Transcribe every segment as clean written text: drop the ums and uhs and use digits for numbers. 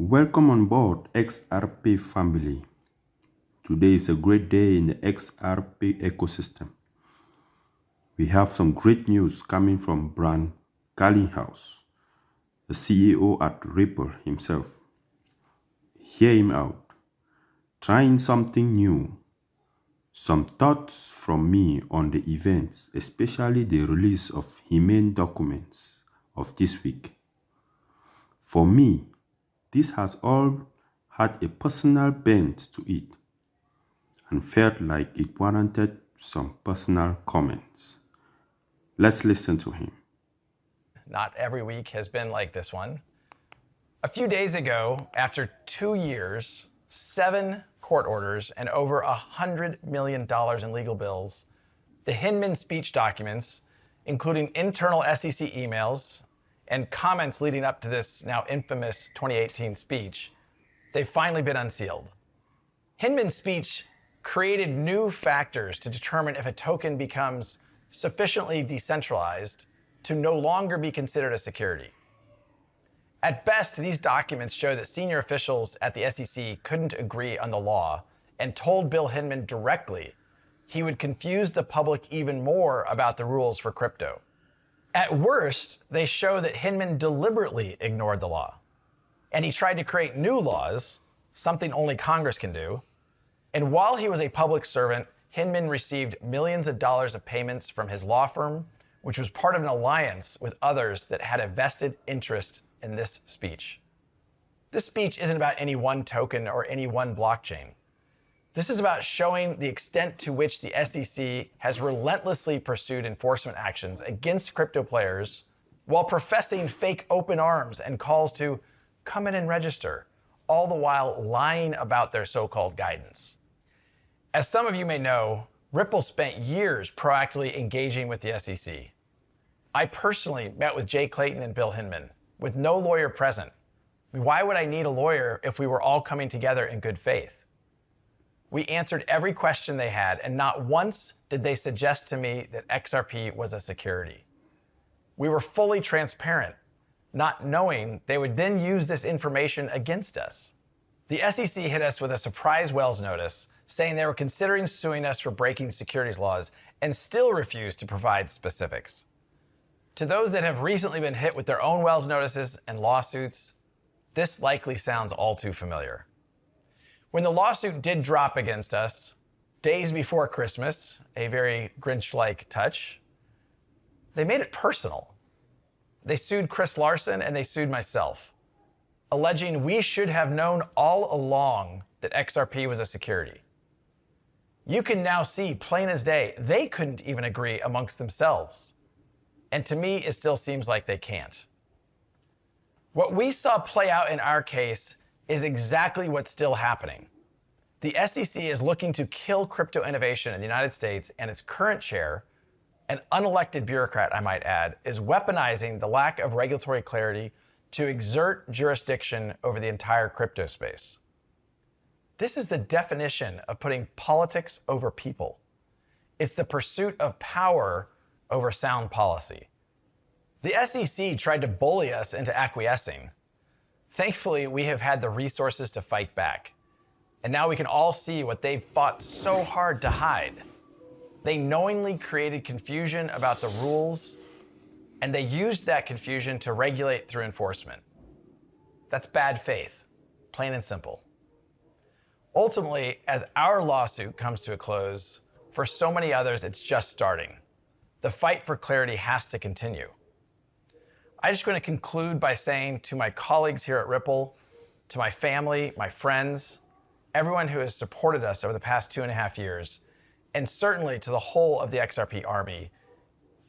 Welcome on board XRP family. Today is a great day in the XRP ecosystem. We have some great news coming from Brad Garlinghouse, the CEO at Ripple himself. Hear him out. Trying something new. Some thoughts from me on the events, especially the release of main documents of this week. For me, this has all had a personal bent to it and felt like it warranted some personal comments. Let's listen to him. Not every week has been like this one. A few days ago, after 2 years, 7 court orders, and over $100 million in legal bills, the Hinman speech documents, including internal SEC emails and comments leading up to this now infamous 2018 speech, they've finally been unsealed. Hinman's speech created new factors to determine if a token becomes sufficiently decentralized to no longer be considered a security. At best, these documents show that senior officials at the SEC couldn't agree on the law and told Bill Hinman directly he would confuse the public even more about the rules for crypto. At worst, they show that Hinman deliberately ignored the law, and he tried to create new laws, something only Congress can do. And while he was a public servant, Hinman received millions of dollars of payments from his law firm, which was part of an alliance with others that had a vested interest in this speech. This speech isn't about any one token or any one blockchain. This is about showing the extent to which the SEC has relentlessly pursued enforcement actions against crypto players while professing fake open arms and calls to come in and register, all the while lying about their so-called guidance. As some of you may know, Ripple spent years proactively engaging with the SEC. I personally met with Jay Clayton and Bill Hinman, with no lawyer present. Why would I need a lawyer if we were all coming together in good faith? We answered every question they had, and not once did they suggest to me that XRP was a security. We were fully transparent, not knowing they would then use this information against us. The SEC hit us with a surprise Wells notice saying they were considering suing us for breaking securities laws and still refused to provide specifics. To those that have recently been hit with their own Wells notices and lawsuits, this likely sounds all too familiar. When the lawsuit did drop against us, days before Christmas, a very Grinch-like touch, they made it personal. They sued Chris Larson and they sued myself, alleging we should have known all along that XRP was a security. You can now see plain as day, they couldn't even agree amongst themselves. And to me, it still seems like they can't. What we saw play out in our case is exactly what's still happening. The SEC is looking to kill crypto innovation in the United States, and its current chair, an unelected bureaucrat I might add, is weaponizing the lack of regulatory clarity to exert jurisdiction over the entire crypto space. This is the definition of putting politics over people. It's the pursuit of power over sound policy. The SEC tried to bully us into acquiescing. Thankfully, we have had the resources to fight back. And now we can all see what they've fought so hard to hide. They knowingly created confusion about the rules, and they used that confusion to regulate through enforcement. That's bad faith, plain and simple. Ultimately, as our lawsuit comes to a close, for so many others, it's just starting. The fight for clarity has to continue. I just want to conclude by saying to my colleagues here at Ripple, to my family, my friends, everyone who has supported us over the past 2.5 years, and certainly to the whole of the XRP army,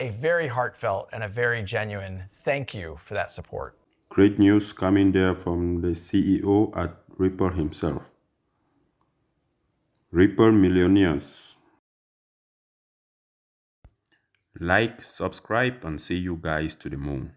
a very heartfelt and a very genuine thank you for that support. Great news coming there from the CEO at Ripple himself. Ripple millionaires. Like, subscribe, and see you guys to the moon.